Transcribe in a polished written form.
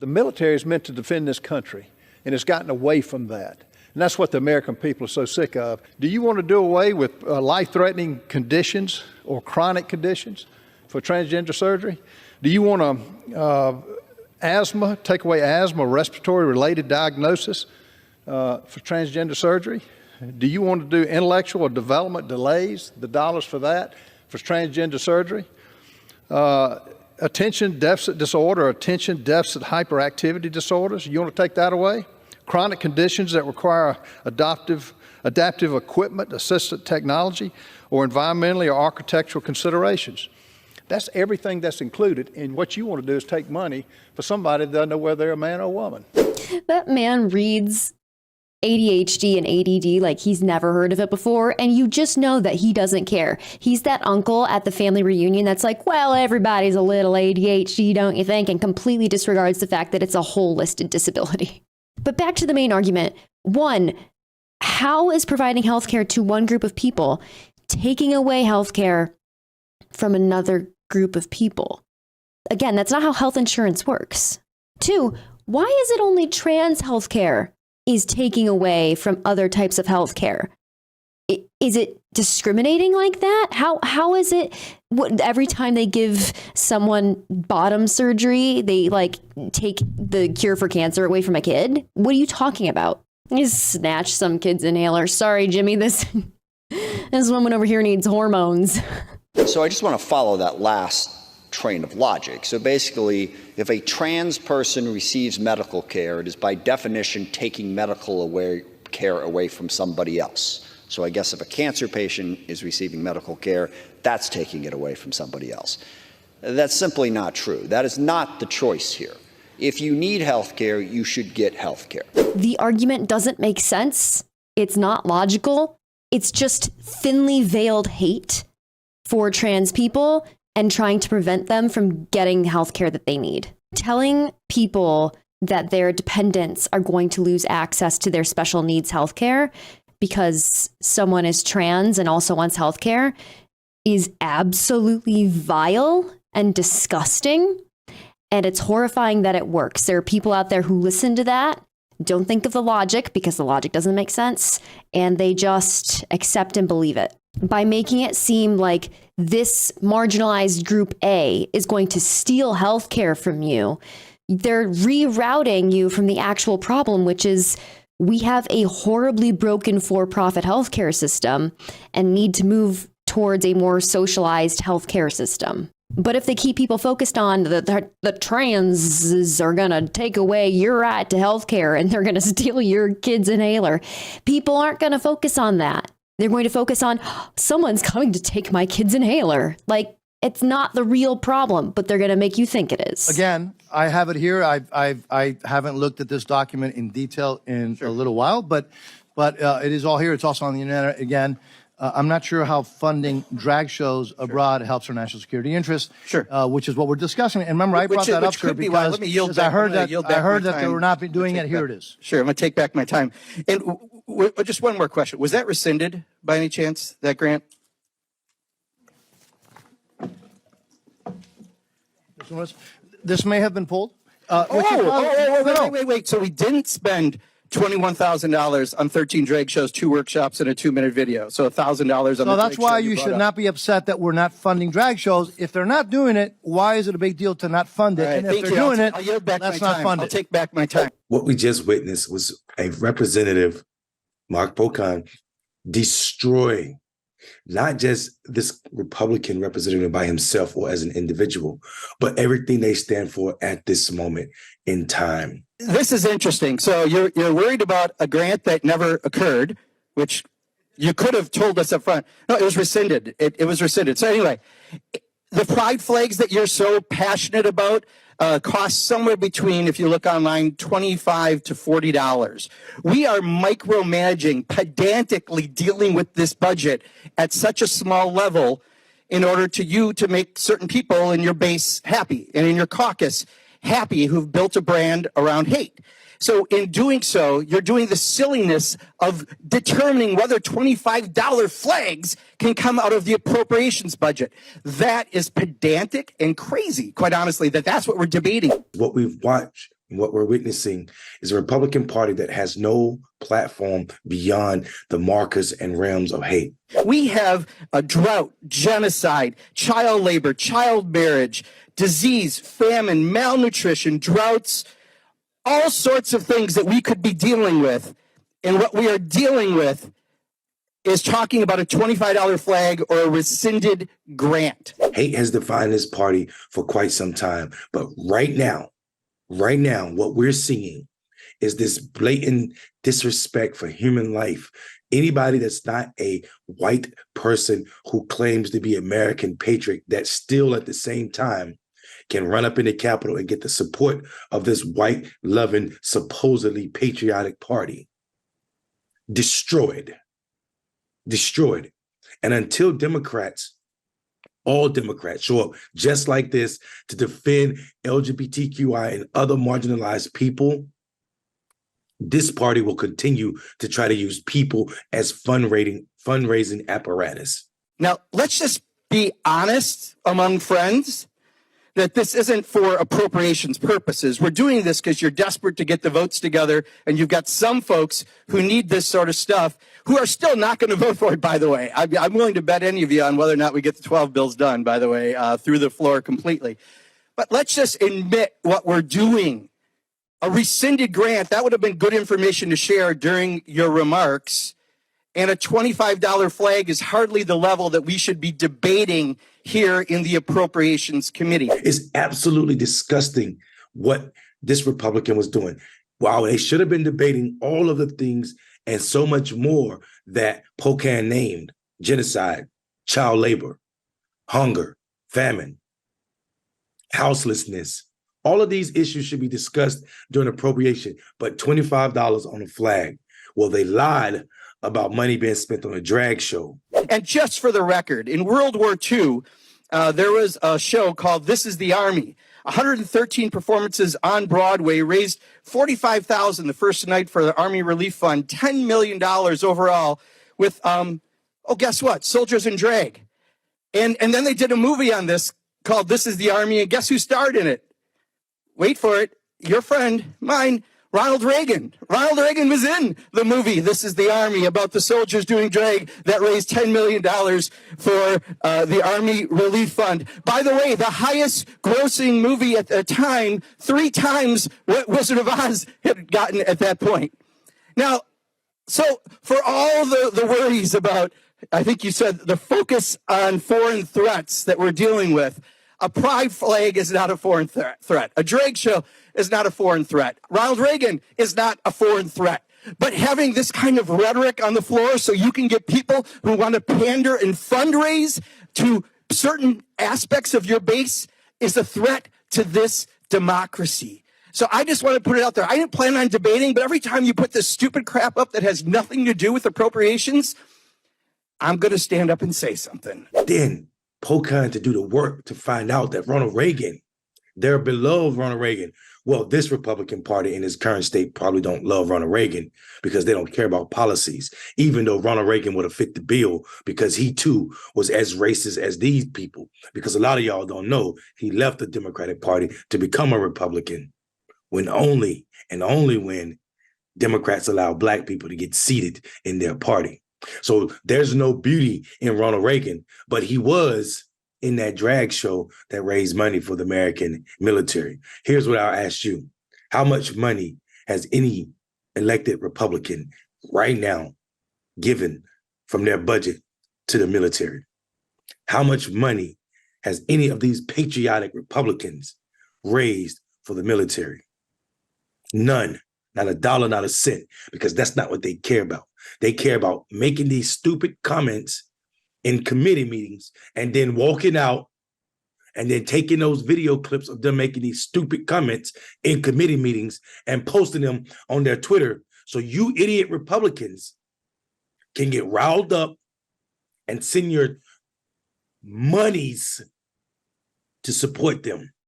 The military is meant to defend this country, and it's gotten away from that. And that's what the American people are so sick of. Do you want to do away with life-threatening conditions or chronic conditions for transgender surgery? Do you want to take away asthma, respiratory-related diagnosis for transgender surgery? Do you want to do intellectual or development delays, the dollars for that, for transgender surgery? Attention deficit disorder, attention deficit hyperactivity disorders, you want to take that away? Chronic conditions that require adaptive equipment, assistive technology, or environmentally or architectural considerations. That's everything that's included, and what you want to do is take money for somebody that doesn't know whether they're a man or a woman. That man reads ADHD and ADD like he's never heard of it before, and you just know that he doesn't care. He's that uncle at the family reunion that's like, well, everybody's a little ADHD, don't you think? And completely disregards the fact that it's a whole listed disability. But back to the main argument. One, how is providing healthcare to one group of people taking away healthcare from another group of people? Again, that's not how health insurance works. Two, why is it only trans healthcare is taking away from other types of healthcare? Is it discriminating like that? How is it? Every time they give someone bottom surgery, they like take the cure for cancer away from a kid? What are you talking about? You snatch some kid's inhaler. Sorry, Jimmy, this woman over here needs hormones. So I just want to follow that last train of logic. So basically, if a trans person receives medical care, it is by definition taking medical care away from somebody else. So I guess if a cancer patient is receiving medical care, that's taking it away from somebody else. That's simply not true. That is not the choice here. If you need health care, you should get health care. The argument doesn't make sense. It's not logical. It's just thinly veiled hate for trans people and trying to prevent them from getting health care that they need. Telling people that their dependents are going to lose access to their special needs health care because someone is trans and also wants health care is absolutely vile and disgusting. And it's horrifying that it works. There are people out there who listen to that, don't think of the logic because the logic doesn't make sense, and they just accept and believe it. By making it seem like this marginalized group A is going to steal healthcare from you, they're rerouting you from the actual problem, which is we have a horribly broken for-profit healthcare system and need to move towards a more socialized healthcare system. But if they keep people focused on the trans are going to take away your right to healthcare and they're going to steal your kid's inhaler, people aren't going to focus on that. They're going to focus on someone's coming to take my kid's inhaler. Like, it's not the real problem, but they're going to make you think it is. Again, I have it here. I haven't looked at this document in detail in a little while, but it is all here. It's also on the internet. Again, I'm not sure how funding drag shows abroad helps our national security interests, which is what we're discussing. And remember, I brought that up, sir, because I heard that they were not doing it. Here it is. Sure, I'm going to take back my time. And just one more question. Was that rescinded by any chance, that grant? This may have been pulled. Wait. So we didn't spend $21,000 on 13 drag shows, 2 workshops, and a 2-minute video. So $1,000 on the So that's why you should not be upset that we're not funding drag shows. If they're not doing it, why is it a big deal to not fund it? Right, and if they're doing it, let's not fund it. I'll take back my time. What we just witnessed was a representative, Mark Pocan, destroy not just this Republican representative by himself or as an individual, but everything they stand for at this moment in time. This is interesting. So you're worried about a grant that never occurred, which you could have told us up front. No, it was rescinded. It was rescinded. So anyway, the pride flags that you're so passionate about cost somewhere between, if you look online, $25 to $40. We are micromanaging, pedantically dealing with this budget at such a small level in order to make certain people in your base happy and in your caucus happy who've built a brand around hate. So in doing so, you're doing the silliness of determining whether $25 flags can come out of the appropriations budget. That is pedantic and crazy, quite honestly, that's what we're debating. What we've watched And what we're witnessing is a Republican Party that has no platform beyond the markers and realms of hate. We have a drought, genocide, child labor, child marriage, disease, famine, malnutrition, droughts, all sorts of things that we could be dealing with. And what we are dealing with is talking about a $25 flag or a rescinded grant. Hate has defined this party for quite some time. But right now, what we're seeing is this blatant disrespect for human life. Anybody that's not a white person who claims to be American patriot that still at the same time can run up in the Capitol and get the support of this white, loving, supposedly patriotic party. Destroyed. And until Democrats, all Democrats show up just like this to defend LGBTQI and other marginalized people, this party will continue to try to use people as fundraising apparatus. Now, let's just be honest among friends that this isn't for appropriations purposes. We're doing this because you're desperate to get the votes together, and you've got some folks who need this sort of stuff who are still not going to vote for it, by the way. I'm willing to bet any of you on whether or not we get the 12 bills done, by the way, through the floor completely. But let's just admit what we're doing. A rescinded grant, that would have been good information to share during your remarks. And a $25 flag is hardly the level that we should be debating here in the Appropriations Committee. It's absolutely disgusting what this Republican was doing. Wow, they should have been debating all of the things and so much more that Pocan named: genocide, child labor, hunger, famine, houselessness. All of these issues should be discussed during appropriation, but $25 on a flag. Well, they lied about money being spent on a drag show. And just for the record, in World War II, there was a show called This Is the Army. 113 performances on Broadway, raised $45,000 the first night for the Army Relief Fund, $10 million overall with, guess what? Soldiers in drag. And then they did a movie on this called This Is the Army, and guess who starred in it? Wait for it. Your friend, mine, Ronald Reagan. Ronald Reagan was in the movie This Is the Army about the soldiers doing drag that raised $10 million for the Army Relief Fund. By the way, the highest grossing movie at the time, 3 times what Wizard of Oz had gotten at that point. Now, so for all the worries about, I think you said, the focus on foreign threats that we're dealing with, a pride flag is not a foreign threat. A drag show is not a foreign threat. Ronald Reagan is not a foreign threat. But having this kind of rhetoric on the floor so you can get people who want to pander and fundraise to certain aspects of your base is a threat to this democracy. So I just want to put it out there. I didn't plan on debating, but every time you put this stupid crap up that has nothing to do with appropriations, I'm going to stand up and say something. Then Pocan to do the work to find out that Ronald Reagan, they're below Ronald Reagan. Well, this Republican Party in its current state probably don't love Ronald Reagan because they don't care about policies, even though Ronald Reagan would have fit the bill because he too was as racist as these people. Because a lot of y'all don't know, he left the Democratic Party to become a Republican when only when Democrats allow Black people to get seated in their party. So there's no beauty in Ronald Reagan, but he was in that drag show that raised money for the American military. Here's what I'll ask you. How much money has any elected Republican right now given from their budget to the military? How much money has any of these patriotic Republicans raised for the military? None. Not a dollar, not a cent, because that's not what they care about. They care about making these stupid comments in committee meetings and then walking out and then taking those video clips of them making these stupid comments in committee meetings and posting them on their Twitter so you idiot Republicans can get riled up and send your monies to support them.